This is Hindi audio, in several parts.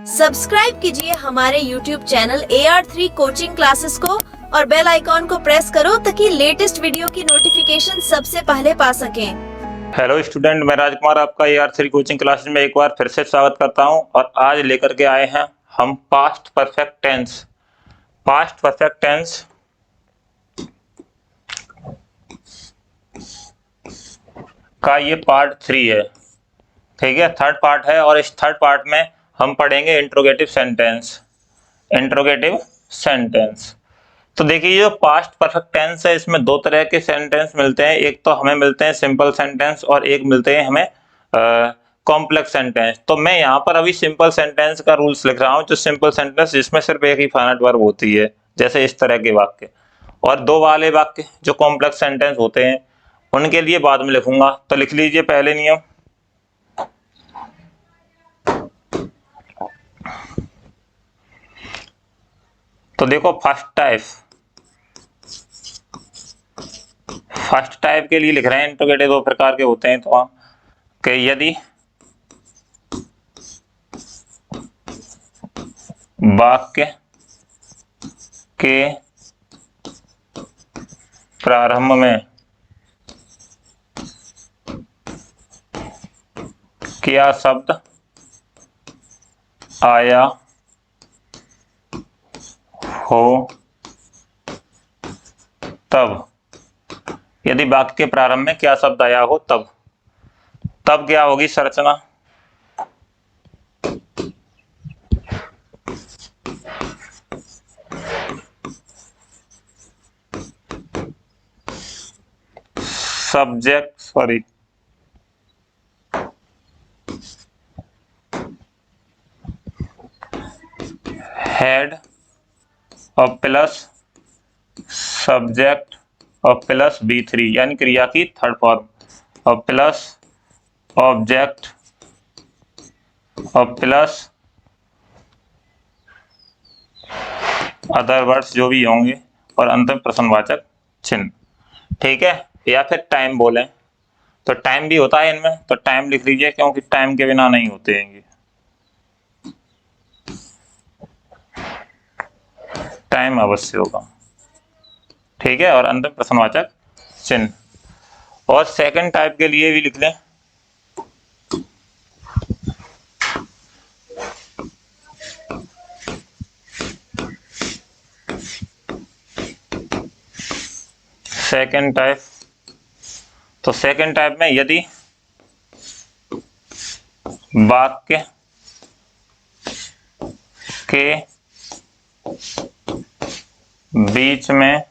सब्सक्राइब कीजिए हमारे YouTube channel AR3 coaching classes को और बेल आइकॉन को प्रेस करो ताकि लेटेस्ट वीडियो की नोटिफिकेशन सबसे पहले पा सकें। हेलो स्टूडेंट, मैं राजकुमार आपका AR3 कोचिंग क्लासेस में एक बार फिर से स्वागत करता हूं और आज लेकर के आए हैं हम पास्ट परफेक्ट टेंस का ये पार्ट 3 है। ठीक है, थर्ड पार्ट है और इस थर्ड पार्ट में हम पढ़ेंगे इंट्रोगेटिव सेंटेंस। तो देखिए, जो पास्ट परफेक्ट टेंस है इसमें दो तरह के सेंटेंस मिलते हैं। एक तो हमें मिलते हैं सिंपल सेंटेंस और एक मिलते हैं हमें कॉम्प्लेक्स सेंटेंस। तो मैं यहाँ पर अभी सिंपल सेंटेंस का रूल्स लिख रहा हूँ, जो सिंपल सेंटेंस जिसमें सिर्फ एक ही फाइनाइट वर्ब होती है, जैसे इस तरह के वाक्य। और दो वाले वाक्य जो कॉम्प्लेक्स सेंटेंस होते हैं उनके लिए बाद में लिखूंगा। तो लिख लीजिए पहले नियम। तो देखो, फर्स्ट टाइप के लिए लिख रहे हैं, इंट्रोगेटिव दो प्रकार के होते हैं। तो कि यदि वाक्य के प्रारंभ में क्या शब्द आया हो तब, यदि वाक्य के प्रारंभ में क्या शब्द आया हो तब क्या होगी संरचना? हेड और प्लस सब्जेक्ट और प्लस B3, यानी क्रिया की थर्ड फॉर्म, और प्लस ऑब्जेक्ट और प्लस अदर वर्ड्स जो भी होंगे और अंतिम प्रश्नवाचक चिन्ह। ठीक है, या फिर टाइम बोलें तो टाइम भी होता है इनमें, तो टाइम लिख लीजिए क्योंकि टाइम के बिना नहीं होते हैं, टाइम अवश्य होगा। ठीक है, और अंतिम प्रश्नवाचक चिन्ह। और सेकंड टाइप के लिए भी लिख लें। सेकंड टाइप, तो सेकंड टाइप में यदि वाक्य के बीच में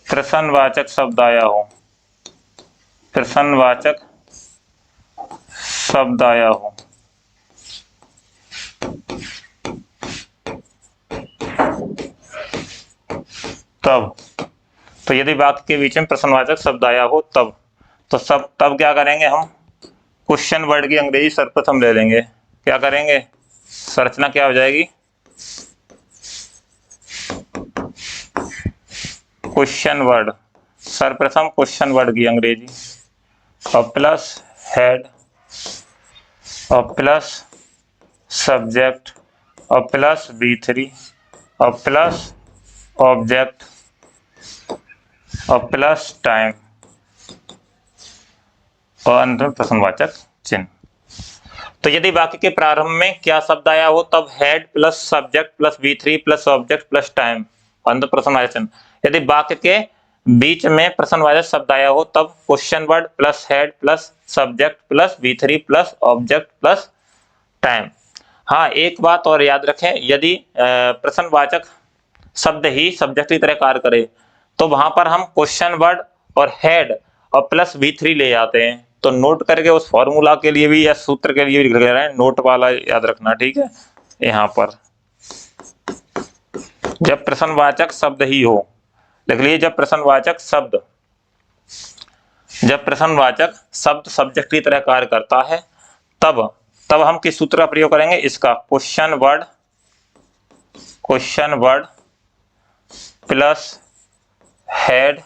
प्रश्नवाचक शब्द आया हो, तब, तो यदि वाक्य के बीच में प्रश्नवाचक शब्द आया हो तब, तो तब क्या करेंगे हम? क्वेश्चन वर्ड की अंग्रेजी सर्वप्रथम ले लेंगे। क्या करेंगे? संरचना क्या हो जाएगी? क्वेश्चन वर्ड, सर्वप्रथम क्वेश्चन वर्ड की अंग्रेजी, और प्लस हेड और प्लस सब्जेक्ट और प्लस B3 और प्लस ऑब्जेक्ट और प्लस टाइम और अंतिम प्रश्नवाचक चिन्ह। तो यदि वाक्य के प्रारंभ में क्या शब्द आया हो तब head plus subject plus B3 plus object plus time अंतिम प्रश्नवाचक चिन्ह। यदि वाक्य के बीच में प्रश्नवाचक शब्द आया हो तब question word plus head plus subject plus B3 plus object plus time. हाँ, एक बात और याद रखें, यदि प्रश्नवाचक शब्द ही सब्जेक्ट की तरह कार्य करे तो वहां पर हम क्वेश्चन वर्ड और हेड और प्लस B3 ले जाते हैं। तो नोट करके उस फॉर्मूला के लिए भी या सूत्र के लिए भी लिख रहे हैं, नोट वाला याद रखना। ठीक है, यहाँ पर जब प्रश्नवाचक शब्द ही हो, लिख लीजिए, जब प्रश्नवाचक शब्द सब्जेक्ट की तरह कार्य करता है तब हम किस सूत्र का प्रयोग करेंगे? इसका क्वेश्चन वर्ड प्लस हेड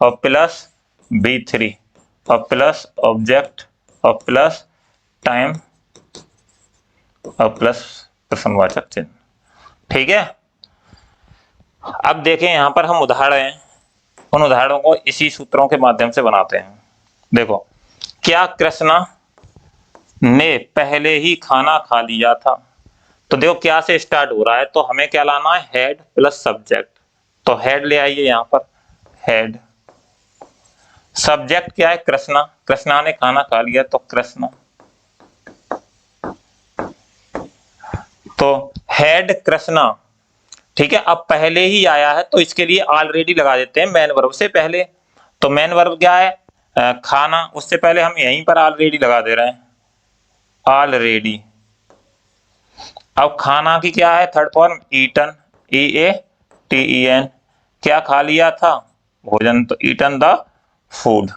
और प्लस B3 और प्लस ऑब्जेक्ट और प्लस टाइम और प्लस प्रश्नवाचक चिन्ह। ठीक है, अब देखें यहां पर हम उदाहरण हैं, उन उदाहरणों को इसी सूत्रों के माध्यम से बनाते हैं। देखो, क्या कृष्णा ने पहले ही खाना खा लिया था? तो देखो क्या से स्टार्ट हो रहा है, तो हमें क्या लाना है, हेड प्लस सब्जेक्ट। तो हेड ले आइए यहां पर, हेड। सब्जेक्ट क्या है, कृष्णा, कृष्णा ने खाना खा लिया तो कृष्णा। तो हेड कृष्णा, ठीक है। अब पहले ही आया है तो इसके लिए ऑलरेडी लगा देते हैं मेन वर्ब से पहले। तो मेन वर्ब क्या है, खाना, उससे पहले हम यहीं पर ऑलरेडी लगा दे रहे हैं, ऑलरेडी। अब खाना की क्या है, थर्ड फॉर्म ईटन, EATEN। क्या खा लिया था, भोजन, तो ईटन द फूड।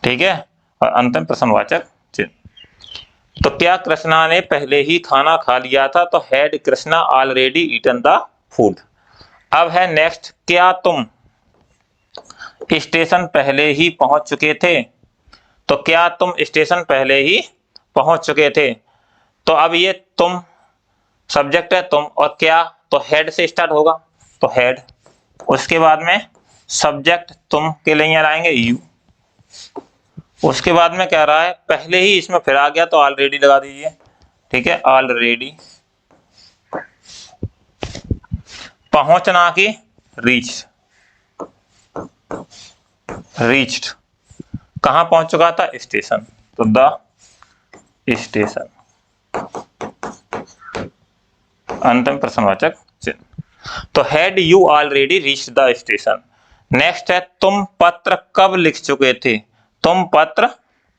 ठीक है, और अंतिम प्रश्नवाचक चिन्ह। तो क्या कृष्णा ने पहले ही खाना खा लिया था, तो had Krishna already eaten the food. अब है नेक्स्ट, क्या तुम स्टेशन पहले ही पहुंच चुके थे? तो क्या तुम स्टेशन पहले ही पहुंच चुके थे। तो अब ये तुम सब्जेक्ट है तुम, और क्या, तो हेड से स्टार्ट होगा, तो हेड। उसके बाद में सब्जेक्ट तुम के लिए लाएंगे यू। उसके बाद में क्या रहा है, पहले ही इसमें फिर आ गया तो ऑलरेडी लगा दीजिए। ठीक है, ऑलरेडी। पहुंचना की रीच, रीच्ड, कहां पहुंच चुका था, स्टेशन, तो द स्टेशन। अंतिम प्रश्नवाचक चिन्ह। तो had you already reached the station. Next है, तुम पत्र कब लिख चुके थे? तुम पत्र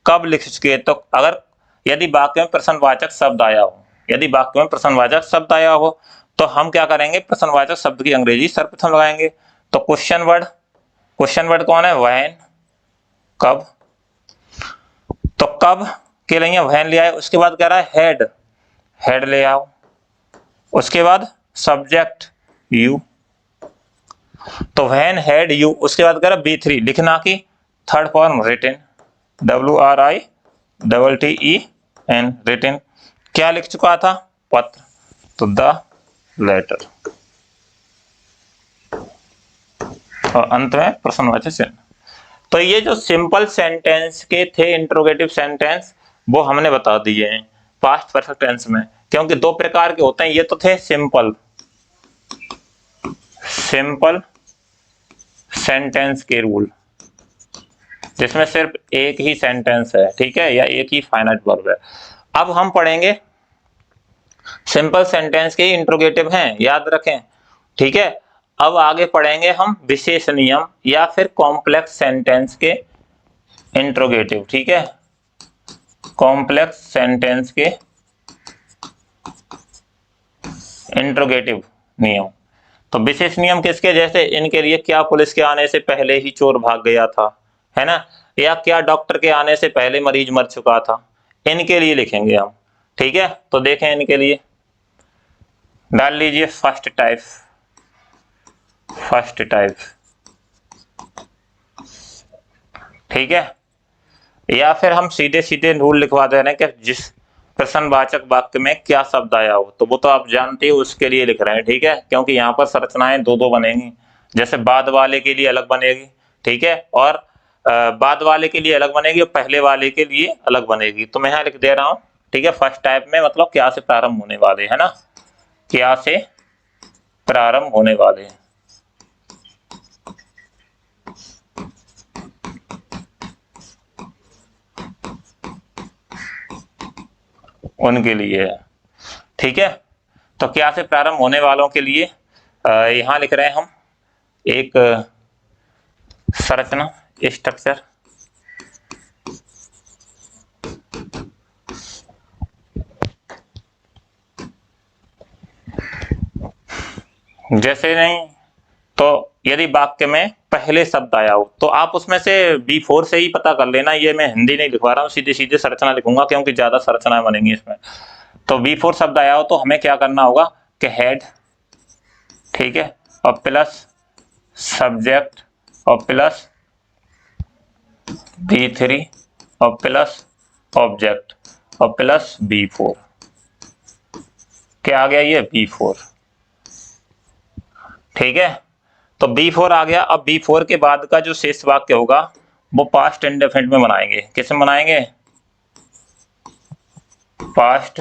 कब लिख चुके, तो अगर यदि वाक्य में प्रश्नवाचक शब्द आया हो, यदि वाक्य में प्रश्नवाचक शब्द आया हो तो हम क्या करेंगे, प्रश्नवाचक शब्द की अंग्रेजी सर्वप्रथम लगाएंगे। तो क्वेश्चन वर्ड, क्वेश्चन वर्ड कौन है, व्हेन, कब। तो कब के लिए व्हेन ले आए। उसके बाद कह रहा है हेड, हेड ले आओ। उसके बाद सब्जेक्ट यू, तो व्हेन हेड यू। उसके बाद कह रहा B3 लिखना की third form written, WRITTEN, written. क्या लिख चुका था, पत्र, तो द लेटर। और अंत में प्रश्नवाचक चिन्ह। तो ये जो सिंपल सेंटेंस के थे इंट्रोगेटिव सेंटेंस, वो हमने बता दिए हैं पास्ट परफेक्ट टेंस में, क्योंकि दो प्रकार के होते हैं। ये तो थे सिंपल, सिंपल सेंटेंस के रूल, जिसमें सिर्फ एक ही सेंटेंस है, ठीक है, या एक ही फाइनाइट वर्ब है। अब हम पढ़ेंगे सिंपल सेंटेंस के इंट्रोगेटिव हैं, याद रखें, ठीक है। अब आगे पढ़ेंगे हम विशेष नियम या फिर कॉम्प्लेक्स सेंटेंस के इंट्रोगेटिव, ठीक है, कॉम्प्लेक्स सेंटेंस के इंट्रोगेटिव नियम। तो विशेष नियम किसके, जैसे इनके लिए, क्या पुलिस के आने से पहले ही चोर भाग गया था, है ना, या क्या डॉक्टर के आने से पहले मरीज मर चुका था, इनके लिए लिखेंगे हम। ठीक है, तो देखें इनके लिए डाल लीजिए फर्स्ट टाइप, फर्स्ट टाइप, ठीक है। या फिर हम सीधे सीधे रूल लिखवा दे रहे हैं कि जिस प्रश्नवाचक वाक्य में क्या शब्द आया हो, तो वो तो आप जानते हो, उसके लिए लिख रहे हैं, ठीक है, क्योंकि यहाँ पर संरचनाएं दो दो बनेंगी, जैसे बाद वाले के लिए अलग बनेगी, ठीक है, और बाद वाले के लिए अलग बनेगी और पहले वाले के लिए अलग बनेगी। तो मैं यहाँ लिख दे रहा हूँ, ठीक है, फर्स्ट टाइप में मतलब क्या से प्रारंभ होने वाले, है ना, क्या से प्रारंभ होने वाले, उनके लिए है, ठीक है। तो क्या से प्रारंभ होने वालों के लिए यहां लिख रहे हैं हम एक संरचना, स्ट्रक्चर, जैसे नहीं, तो यदि वाक्य में पहले शब्द आया हो तो आप उसमें से B4 से ही पता कर लेना, ये मैं हिंदी नहीं लिखवा रहा हूँ, सीधे सीधे संरचना लिखूंगा क्योंकि ज्यादा संरचनाएं बनेंगी इसमें। तो B4 शब्द आया हो तो हमें क्या करना होगा कि हेड, ठीक है, और प्लस सब्जेक्ट और प्लस B3 और प्लस ऑब्जेक्ट, और प्लस B4। क्या आ गया ये B4, ठीक है। तो B4 आ गया। अब B4 के बाद का जो शेष वाक्य होगा वो पास्ट इंडेफिनिट में बनाएंगे। किसमें बनाएंगे? पास्ट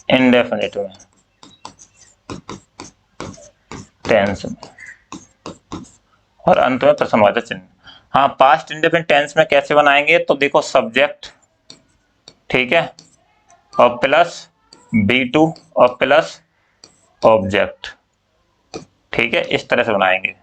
इंडेफिनिट में, टेंस में, और अंत में प्रश्नवाचक चिन्ह। हाँ, पास्ट इंडेफिनिट टेंस में कैसे बनाएंगे? तो देखो, सब्जेक्ट, ठीक है, और प्लस B2 और प्लस ऑब्जेक्ट, ठीक है, इस तरह से बनाएंगे।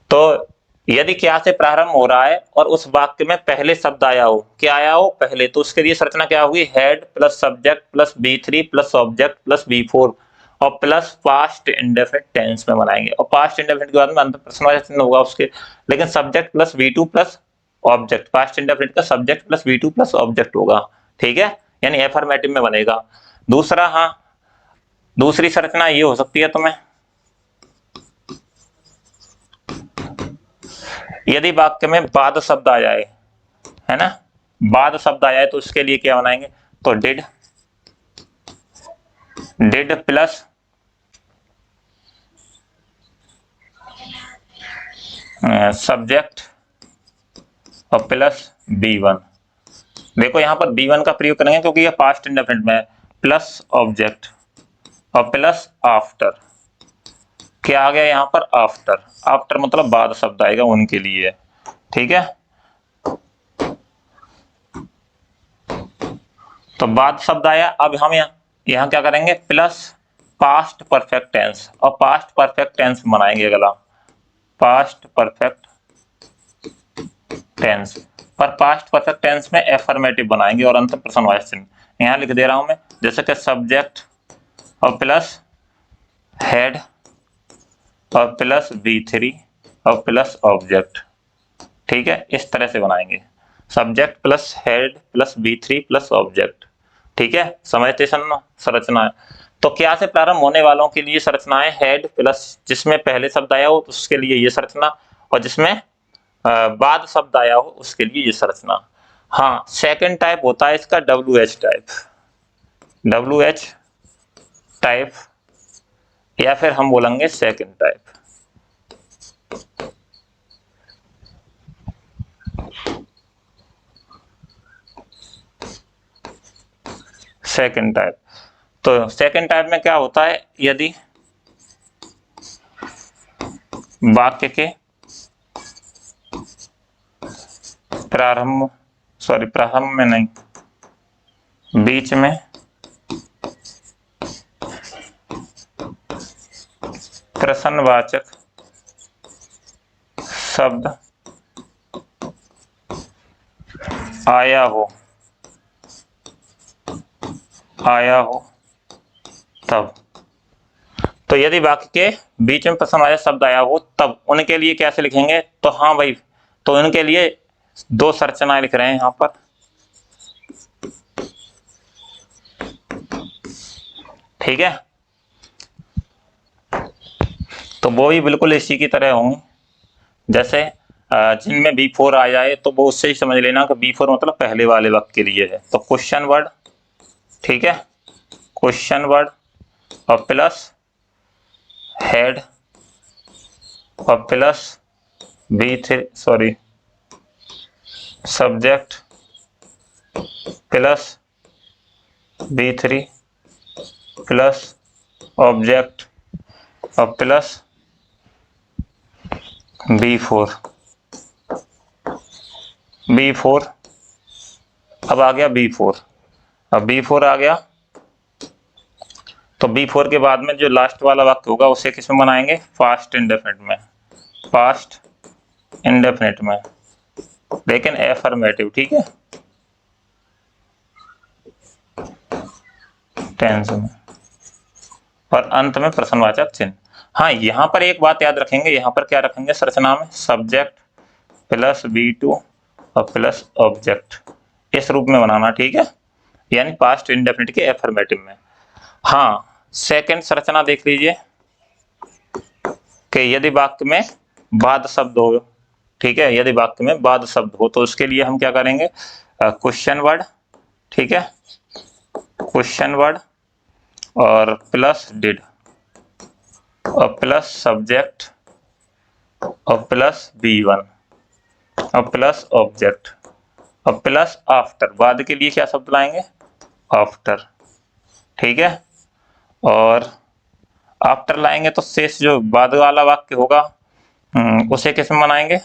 तो यदि क्या से प्रारंभ हो रहा है और उस वाक्य में पहले शब्द आया हो, क्या आया हो पहले, तो उसके लिए संरचना क्या होगी? Head plus subject plus B3 plus object plus B4 और प्लस पास्ट इंडेफिनिट टेंस में बनाएंगे। और पास्ट इंडेफिनिट के बाद में अंत प्रश्नवाचक चिन्ह होगा उसके, लेकिन subject plus B2 plus object, past indefinite का subject plus B2 plus object होगा, ठीक है, यानी एफर्मेटिव में बनेगा। दूसरा, हाँ, दूसरी संरचना ये हो सकती है तुम्हें, यदि वाक्य में बाद शब्द आ जाए, है ना, बाद शब्द आ जाए, तो उसके लिए क्या बनाएंगे? तो डिड प्लस सब्जेक्ट और प्लस B1। देखो यहां पर B1 का प्रयोग करेंगे क्योंकि यह पास्ट इंडेफिनिट में है, प्लस ऑब्जेक्ट और प्लस आफ्टर। क्या आ गया यहाँ पर? आफ्टर। आफ्टर मतलब बाद शब्द आएगा उनके लिए, ठीक है। तो बाद शब्द आया। अब हम यहाँ क्या करेंगे? प्लस पास्ट परफेक्ट टेंस, और पास्ट परफेक्ट टेंस बनाएंगे अगला, पास्ट परफेक्ट टेंस। पर पास्ट परफेक्ट टेंस में एफर्मेटिव बनाएंगे और अंत प्रश्नवाचक चिन्ह। यहाँ लिख दे रहा हूं मैं, जैसे कि सब्जेक्ट और प्लस हेड और प्लस B3 और प्लस ऑब्जेक्ट, ठीक है, इस तरह से बनाएंगे, subject plus head plus B3 plus object, ठीक है। समझते संरचना है। तो क्या से प्रारंभ होने वालों के लिए संरचनाएं हेड प्लस, जिसमें पहले शब्द आया हो तो उसके लिए ये संरचना, और जिसमें बाद शब्द आया हो उसके लिए ये संरचना। हाँ, सेकंड टाइप होता है इसका WH टाइप, WH टाइप, या फिर हम बोलेंगे सेकंड टाइप। सेकंड टाइप, तो सेकंड टाइप में क्या होता है? यदि वाक्य के प्रारंभ में नहीं, बीच में प्रश्नवाचक शब्द आया हो तब। तो यदि वाक्य के बीच में प्रश्नवाचक शब्द आया हो तब उनके लिए कैसे लिखेंगे? तो हाँ भाई, तो उनके लिए दो संरचनाएं लिख रहे हैं यहां पर, ठीक है। तो वो भी बिल्कुल इसी की तरह होंगे, जैसे जिनमें B4 आ जाए तो वो उससे ही समझ लेना कि B4 मतलब पहले वाले वाक्य के लिए है। तो क्वेश्चन वर्ड, ठीक है, क्वेश्चन वर्ड और प्लस हेड और plus B3 subject plus B3 plus object और प्लस B4। अब आ गया B4। अब B4 आ गया तो B4 के बाद में जो लास्ट वाला वाक्य होगा उसे किस में बनाएंगे? पास्ट इंडेफिनिट में, पास्ट इंडेफिनिट में, लेकिन एफर्मेटिव, ठीक है, टेंस में, और अंत में प्रश्नवाचक चिन्ह। हाँ, यहां पर एक बात याद रखेंगे, यहां पर क्या रखेंगे संरचना में? सब्जेक्ट प्लस B2 और प्लस ऑब्जेक्ट, इस रूप में बनाना, ठीक है, यानी पास्ट इंडेफिनिट के एफर्मेटिव में। हाँ, सेकंड संरचना देख लीजिए कि यदि वाक्य में बाद शब्द हो, ठीक है, यदि वाक्य में बाद शब्द हो तो उसके लिए हम क्या करेंगे? क्वेश्चन वर्ड ठीक है, क्वेश्चन वर्ड और प्लस डिड और प्लस सब्जेक्ट और प्लस B1 और प्लस ऑब्जेक्ट और प्लस आफ्टर, बाद के लिए क्या शब्द लाएंगे, आफ्टर। ठीक है, और आफ्टर लाएंगे तो शेष जो बाद वाला वाक्य होगा उसे किस में बनाएंगे,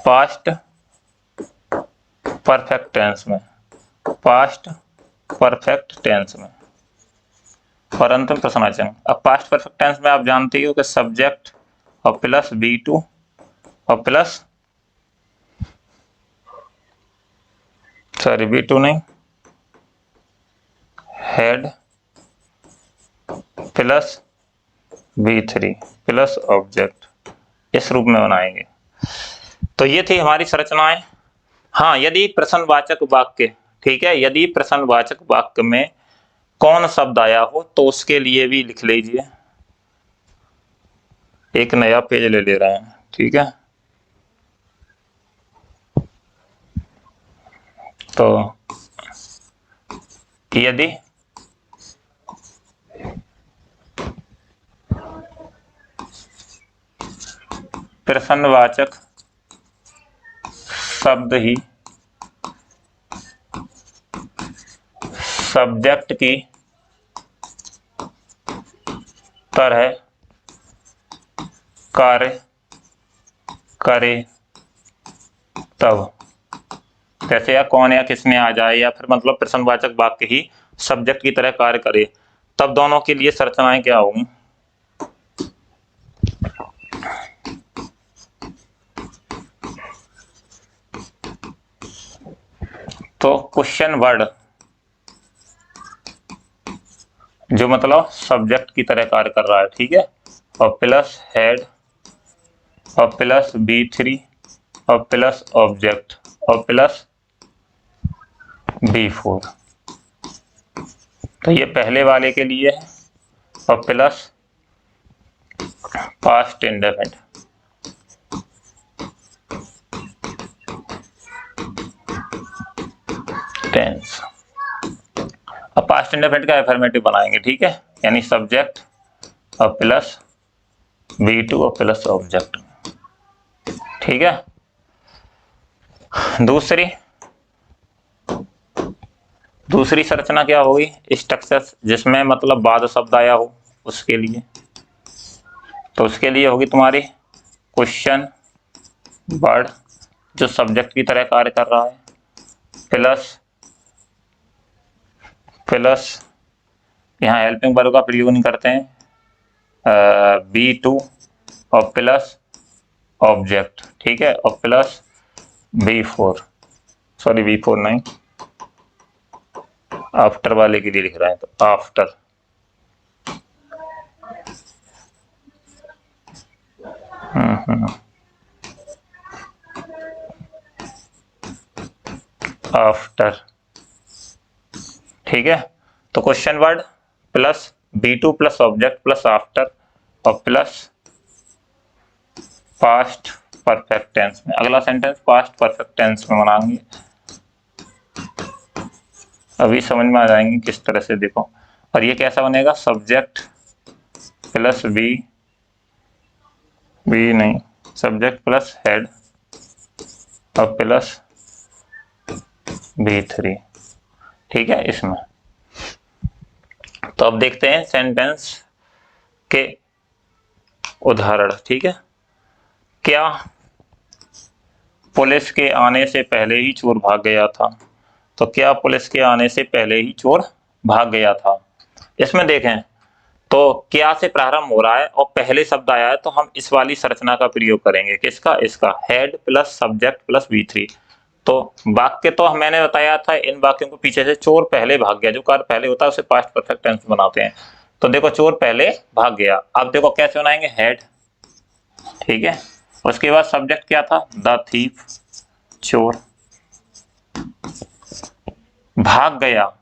पास्ट परफेक्ट टेंस में, पास्ट परफेक्ट टेंस में। और अंत में प्रश्नवाचक। अब पास्ट परफेक्ट टेंस में आप जानते हो कि सब्जेक्ट और प्लस B2 और प्लस B2 नहीं, head plus B3 plus object, इस रूप में बनाएंगे। तो ये थी हमारी संरचनाएं। हाँ, यदि प्रश्नवाचक वाक्य, ठीक है, यदि प्रश्नवाचक वाक्य में कौन शब्द आया हो तो उसके लिए भी लिख लीजिए। एक नया पेज ले रहे हैं, ठीक है। तो यदि प्रश्नवाचक शब्द ही सब्जेक्ट की तरह कार्य करे तब, जैसे या कौन या किसने आ जाए या फिर मतलब प्रश्नवाचक वाक्य ही सब्जेक्ट की तरह कार्य करे, तब दोनों के लिए संरचनाएं क्या होंगी। तो क्वेश्चन वर्ड जो मतलब सब्जेक्ट की तरह कार्य कर रहा है, ठीक है, और प्लस हेड और प्लस B3 और प्लस ऑब्जेक्ट और प्लस B4, तो ये पहले वाले के लिए है, और प्लस पास्ट इंडेफिनिट, टेंस। अब पास्ट इंडेफिनिट का अफर्मेटिव बनाएंगे, ठीक है, यानी सब्जेक्ट और प्लस B2 और प्लस ऑब्जेक्ट, ठीक है। दूसरी संरचना क्या होगी, स्ट्रक्चर जिसमें मतलब बाद शब्द आया हो उसके लिए, तो उसके लिए होगी तुम्हारी क्वेश्चन वर्ड जो सब्जेक्ट की तरह कार्य कर रहा है, प्लस यहाँ हेल्पिंग वर्ब का प्रयोग नहीं करते हैं, B2 और प्लस ऑब्जेक्ट, ठीक है, और प्लस B4 नहीं, आफ्टर वाले के लिए लिख रहे हैं, तो आफ्टर, आफ्टर, ठीक है। तो question word plus B2 plus object plus after और प्लस पास्ट परफेक्ट टेंस में, अगला सेंटेंस पास्ट परफेक्ट टेंस में बनाएंगे। अभी समझ में आ जाएंगे किस तरह से, देखो। और ये कैसा बनेगा, subject plus subject plus head और प्लस B3, ठीक है, इसमें। तो अब देखते हैं सेंटेंस के उदाहरण, ठीक है। क्या पुलिस के आने से पहले ही चोर भाग गया था, तो क्या पुलिस के आने से पहले ही चोर भाग गया था। इसमें देखें तो क्या से प्रारंभ हो रहा है और पहले शब्द आया है, तो हम इस वाली संरचना का प्रयोग करेंगे, किसका, इसका, head plus subject plus B3। तो वाक्य तो मैंने बताया था, इन वाक्यों को पीछे से चोर पहले भाग गया, जो कार्य पहले होता है उसे पास्ट परफेक्ट टेंस बनाते हैं। तो देखो चोर पहले भाग गया, अब देखो कैसे बनाएंगे, हेड, ठीक है, उसके बाद सब्जेक्ट क्या था, द थीफ, चोर, भाग गया।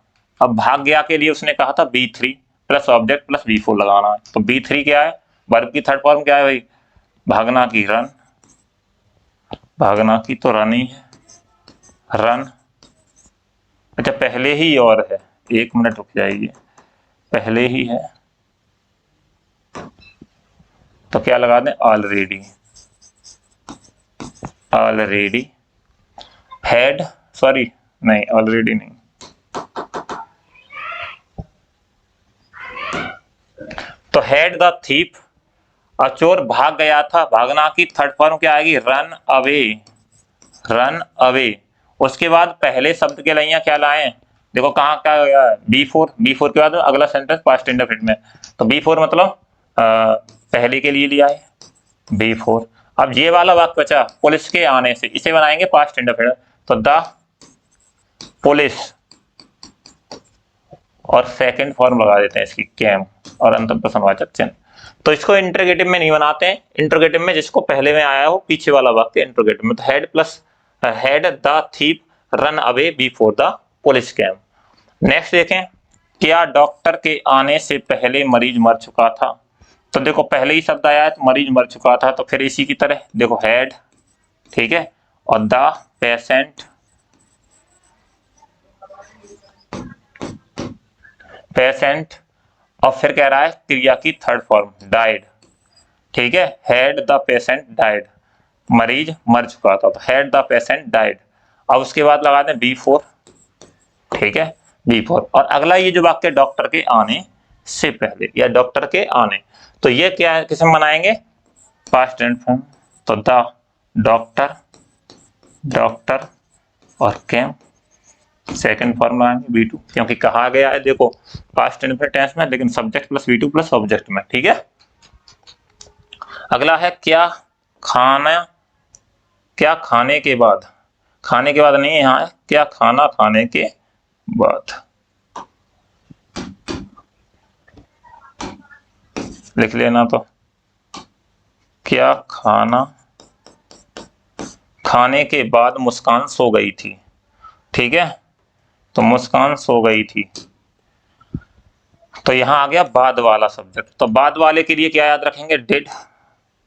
अब भाग गया के लिए उसने कहा था B3 plus object plus B4 लगाना है, तो B3 क्या है, वर्ब की थर्ड फॉर्म क्या है भाई, भागना की, रन, भागना की तो रन ही है, रन अच्छा पहले ही और है, 1 मिनट रुक जाइए, पहले ही है तो क्या लगा दें, ऑलरेडी, ऑलरेडी हैड, सॉरी नहीं ऑलरेडी नहीं, तो हैड द थीप, चोर भाग गया था, भागना की थर्ड फॉर्म क्या आएगी, रन अवे, रन अवे। उसके बाद पहले शब्द के लिए क्या लाए, देखो कहाँ क्या गया, B4, B4 के बाद अगला सेंटेंस पास्ट इंडेफिनिट में, तो B4 मतलब पहले के लिए लिया है B4। अब ये वाला वाक्य बचा पुलिस के आने से, इसे बनाएंगे पास्ट इंडेफिनिट, तो द पुलिस, और सेकंड फॉर्म लगा देते हैं इसकी कैम, और अंतिम प्रश्नवाचक चिन्ह। तो इसको इंटरोगेटिव में नहीं बनाते हैं, इंटरोगेटिव में जिसको पहले में आया हो पीछे वाला वाक्य इंटरोगेटिव में, तो had plus had the thief run away before the police came. Next देखें, क्या डॉक्टर के आने से पहले मरीज मर चुका था, तो देखो पहले ही शब्द आया है तो मरीज मर चुका था, तो फिर इसी की तरह देखो हैड, ठीक है, और द पेशेंट, पेशेंट, और फिर कह रहा है क्रिया की थर्ड फॉर्म डाइड, ठीक है, हैड द पेशेंट डाइड, मरीज मर चुका था, तो हैड द पेशेंट डाइड। अब उसके बाद लगा दें B4, ठीक है, B4, और अगला ये जो वाक्य डॉक्टर के आने से पहले या डॉक्टर के आने, तो ये क्या है, किसे बनाएंगे, पास्ट टेंस फॉर्म, तो द डॉक्टर, डॉक्टर और कैम, सेकंड फॉर्म लगाएंगे B2, क्योंकि कहा गया है देखो पास्ट टेंस में, लेकिन subject plus V2 plus object में, ठीक है। अगला है क्या खाना, क्या खाने के बाद, खाने के बाद नहीं है, यहाँ है क्या खाना खाने के बाद, लिख लेना, तो क्या खाना खाने के बाद मुस्कान सो गई थी, ठीक है, तो मुस्कान सो गई थी, तो यहां आ गया बाद वाला सब्जेक्ट, तो बाद वाले के लिए क्या याद रखेंगे, did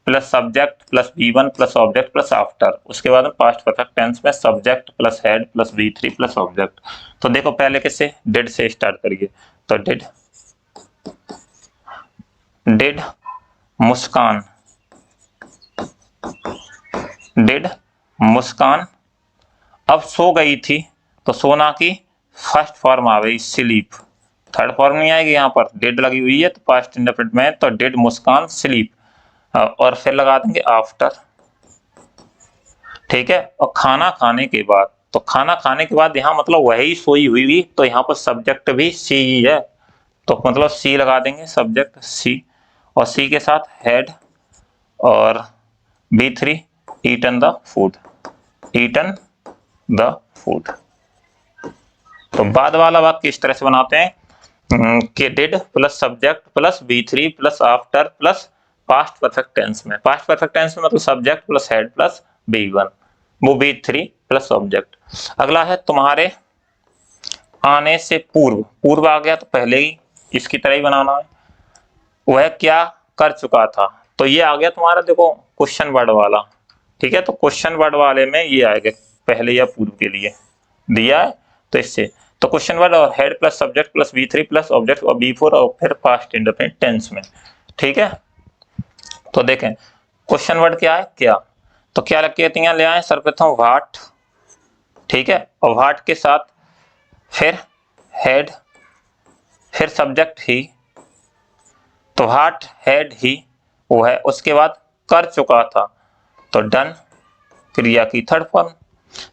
plus subject plus B1 plus object plus after, उसके बाद पास्ट परफेक्ट टेंस में subject plus head plus B3 plus object. तो देखो पहले किससे, डिड से स्टार्ट करिए, तो डिड, डिड मुस्कान, डिड मुस्कान, अब सो गई थी, तो सोना की फर्स्ट फॉर्म आ गई स्लीप, थर्ड फॉर्म नहीं आएगी, यहाँ पर डिड लगी हुई है तो पास्ट इंडेफिनिट में, तो डिड मुस्कान स्लीप, और फिर लगा देंगे आफ्टर, ठीक है, और खाना खाने के बाद, तो खाना खाने के बाद यहाँ मतलब वही सोई हुई, तो यहाँ पर सब्जेक्ट भी सी ही है, तो मतलब सी लगा देंगे, सब्जेक्ट सी, और सी के साथ हेड, और B3 eaten the food, eaten the food. तो बाद वाला वाक्य इस तरह से बनाते हैं कि did plus subject plus B3 plus after plus past perfect tense में, पास्ट परफेक्ट टेंस में मतलब subject plus head plus B1, वो B3 प्लस ऑब्जेक्ट। अगला है तुम्हारे आने से पूर्व, पूर्व आ गया तो पहले ही इसकी तरह ही बनाना है, वह क्या कर चुका था, तो ये आ गया तुम्हारा देखो क्वेश्चन वर्ड वाला, ठीक है, तो क्वेश्चन वर्ड वाले में ये आएगा पहले या पूर्व के लिए दिया है, तो इससे तो क्वेश्चन वर्ड और head plus subject plus B3 plus object और B4 और फिर पास्ट इंडेफिनिट टेंस में, ठीक है। तो देखें क्वेश्चन वर्ड क्या है, क्या, तो क्या कहती हैं, ले आए सर्वप्रथम व्हाट, ठीक है, और व्हाट के साथ फिर हेड, फिर सब्जेक्ट ही, तो व्हाट हैड ही वो है, उसके बाद कर चुका था, तो डन क्रिया की थर्ड फॉर्म,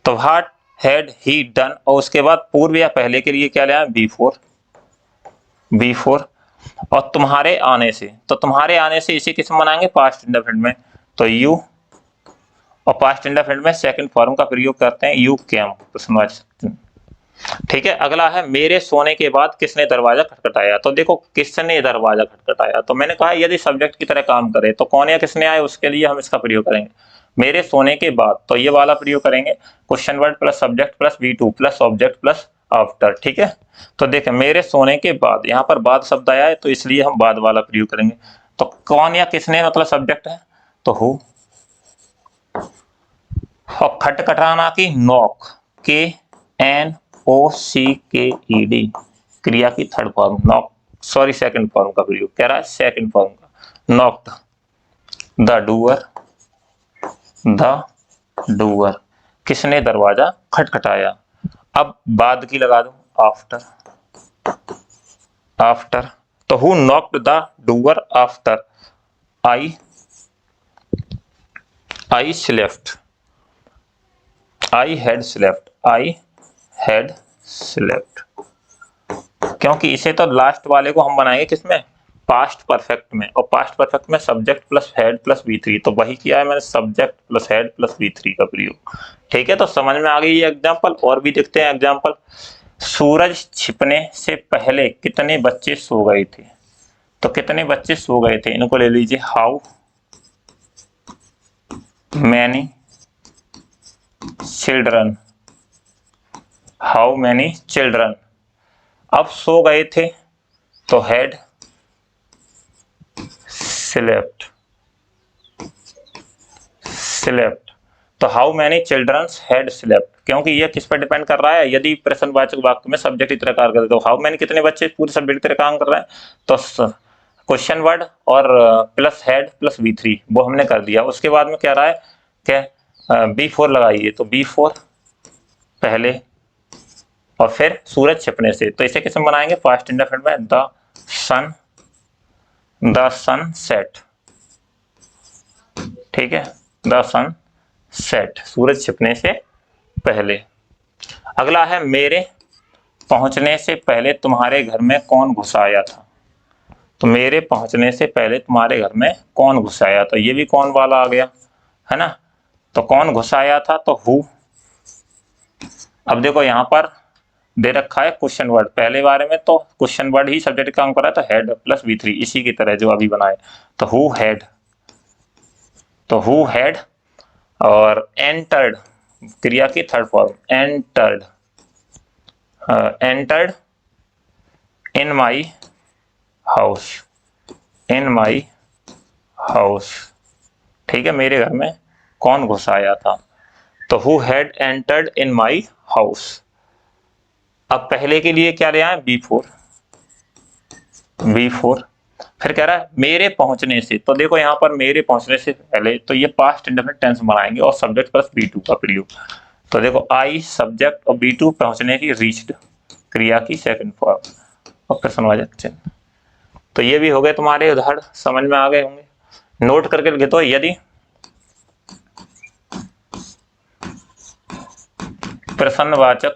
तो व्हाट हैड ही डन, और उसके बाद पूर्व या पहले के लिए क्या लिया B4, B4, और तुम्हारे आने से, तो तुम्हारे आने से इसी किस्म बनाएंगे पास्ट इंडेफिनिट में, तो यू, और पास्ट इंडेफिनिट में सेकंड फॉर्म का प्रयोग करते हैं यू केम, तो समझ सकते हैं, ठीक है। अगला है मेरे सोने के बाद किसने दरवाजा खटखटाया, तो देखो किसने दरवाजा खटखटाया, तो मैंने कहा यदि सब्जेक्ट की तरह काम करे तो कौन या किसने आए, उसके लिए हम इसका प्रयोग करेंगे मेरे सोने के बाद, तो ये वाला प्रयोग करेंगे question word plus subject plus B2 plus object plus after, ठीक है। तो देखें मेरे सोने के बाद, यहाँ पर बाद शब्द आया है तो इसलिए हम बाद वाला प्रयोग करेंगे, तो कौन या किसने मतलब सब्जेक्ट है, तो हु, और खटखटाना की नॉक, KNOCK, NOCKED क्रिया की third form, knock, sorry second form का प्रयोग कह रहा है, सेकंड फॉर्म का। नॉक्ड, द डूअर, किसने दरवाजा खटखटाया। अब बाद की लगा दो, आफ्टर, तो who knocked the doer after I slept, I had slept, क्योंकि इसे तो लास्ट वाले को हम बनाएंगे किसमें, पास्ट परफेक्ट में, और पास्ट परफेक्ट में subject plus head plus V3, तो वही किया है मैंने, subject plus head plus V3 का प्रयोग। ठीक है, तो समझ में आ गई ये एग्जांपल। और भी देखते हैं एग्जांपल। सूरज छिपने से पहले कितने बच्चे सो गए थे, तो कितने बच्चे सो गए थे, इनको ले लीजिए, हाउ मैनी चिल्ड्रन, अब सो गए थे तो हैड स्लेप्ट, तो how many childrens had slept, क्योंकि ये किस पर डिपेंड कर रहा है, यदि प्रश्नवाचक वाक्य में सब्जेक्ट इस तरह कार्य करते तो हाउ मैनी कितने बच्चे, पूरे सब्जेक्ट तरह काम कर रहा है, तो क्वेश्चन वर्ड और प्लस हेड प्लस V3 वो हमने कर दिया। उसके बाद में क्या रहा है, क्या B4 लगाइए, तो B4 पहले और फिर सूरज छिपने से, तो इसे किसमें बनाएंगे, पास्ट इंडेफिनिट में, द सन सेट। ठीक है, द सन सेट, सूरज छिपने से पहले। अगला है, मेरे पहुंचने से पहले तुम्हारे घर में कौन घुस आया था, तो मेरे पहुंचने से पहले तुम्हारे घर में कौन घुस आया, तो ये भी कौन वाला आ गया है ना, तो कौन घुस आया था, तो हु। अब देखो यहां पर दे रखा है क्वेश्चन वर्ड, पहले बारे में तो क्वेश्चन वर्ड ही सब्जेक्ट काम कर रहा है, तो हेड प्लस V3, इसी की तरह जो अभी बनाए, तो हु हैड, और एंटर्ड क्रिया की third form, entered in my house, ठीक है, मेरे घर में कौन घुस आया था, तो who had entered in my house. अब पहले के लिए क्या ले आए, B4, फिर कह रहा है मेरे पहुंचने से, तो देखो यहां पर मेरे पहुंचने से पहले, तो ये पास्ट इंडेफिनिट टेंस बनाएंगे और सब्जेक्ट प्लस B2 का प्रयोग, तो देखो I सब्जेक्ट और B2 पहुंचने की, रीच्ड क्रिया की सेकंड फॉर्म और प्रश्नवाचक चिन्ह। तो ये भी हो गए तुम्हारे उदाहरण, समझ में आ गए होंगे, नोट करके लिखे। तो यदि प्रश्नवाचक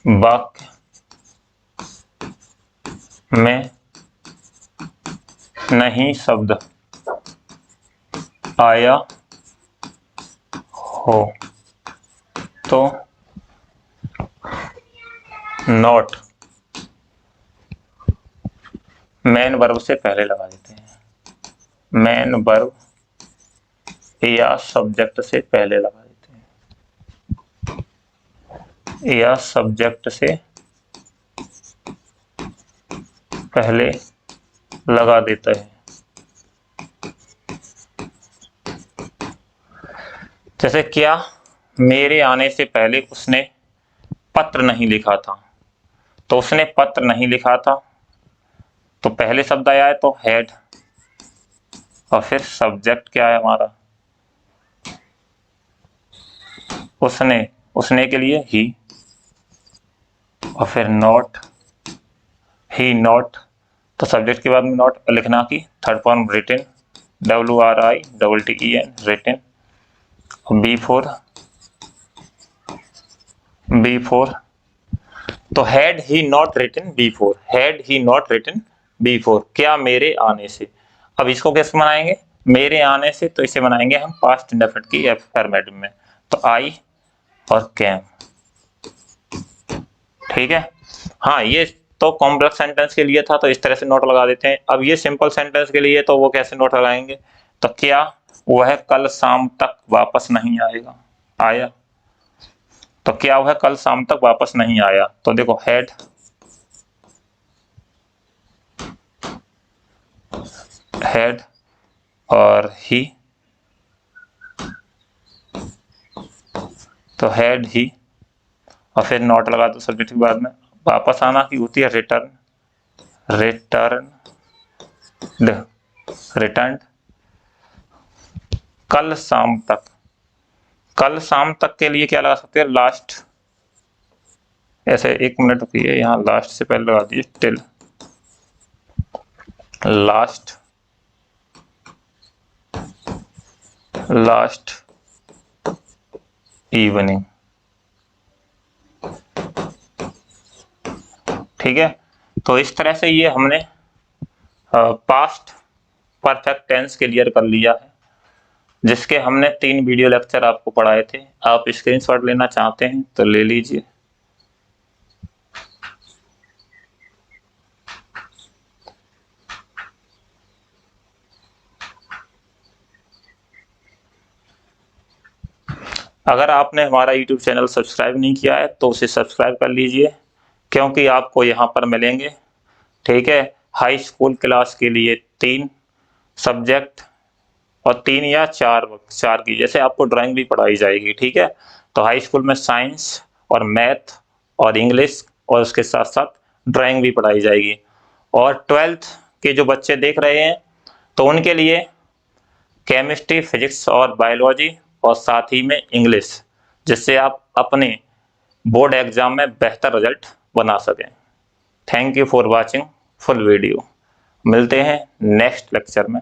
वाक्य में नहीं शब्द आया हो तो नॉट मेन वर्ब से पहले लगा देते हैं, मेन वर्ब या सब्जेक्ट से पहले लगा देते हैं, या सब्जेक्ट से पहले लगा देते हैं। जैसे क्या मेरे आने से पहले उसने पत्र नहीं लिखा था, तो उसने पत्र नहीं लिखा था, तो पहले शब्द आया है तो हैड, और फिर सब्जेक्ट क्या है हमारा, उसने के लिए ही, और फिर नॉट, ही नॉट, तो सब्जेक्ट के बाद में नॉट लिखना की third form written, WRITTEN written, B4 तो had he not written B4, क्या मेरे आने से। अब इसको कैसे बनाएंगे, मेरे आने से, तो इसे बनाएंगे हम पास्ट इंडेफिनिट की फॉर्मेट में, तो आई और कैम। ठीक है, हाँ ये तो कॉम्प्लेक्स सेंटेंस के लिए था, तो इस तरह से नोट लगा देते हैं। अब ये सिंपल सेंटेंस के लिए तो वो कैसे नोट लगाएंगे, तो क्या वह कल शाम तक वापस नहीं आया, तो क्या वह कल शाम तक वापस नहीं आया, तो देखो हैड और ही, तो हैड ही और फिर नॉट लगा दो सब्जेक्ट के बाद में। वापस आना की होती है रिटर्न, रिटर्न कल शाम तक। कल शाम तक के लिए क्या लगा सकते हैं, लास्ट, ऐसे 1 मिनट रुकिए, यहाँ लास्ट से पहले लगा दीजिए टिल लास्ट इवनिंग। ठीक है, तो इस तरह से ये हमने पास्ट परफेक्ट टेंस क्लियर कर लिया है, जिसके हमने 3 वीडियो लेक्चर आपको पढ़ाए थे। आप स्क्रीनशॉट लेना चाहते हैं तो ले लीजिए। अगर आपने हमारा YouTube चैनल सब्सक्राइब नहीं किया है तो उसे सब्सक्राइब कर लीजिए, क्योंकि आपको यहाँ पर मिलेंगे, ठीक है, हाई स्कूल क्लास के लिए 3 सब्जेक्ट और 3 या 4 की, जैसे आपको ड्राइंग भी पढ़ाई जाएगी। ठीक है, तो हाई स्कूल में साइंस और मैथ और इंग्लिश और उसके साथ साथ ड्राइंग भी पढ़ाई जाएगी। और 12th के जो बच्चे देख रहे हैं तो उनके लिए केमिस्ट्री, फिजिक्स और बायोलॉजी और साथ ही में इंग्लिश, जिससे आप अपने बोर्ड एग्जाम में बेहतर रिजल्ट बना सकें। Thank you for watching full video. मिलते हैं नेक्स्ट लेक्चर में।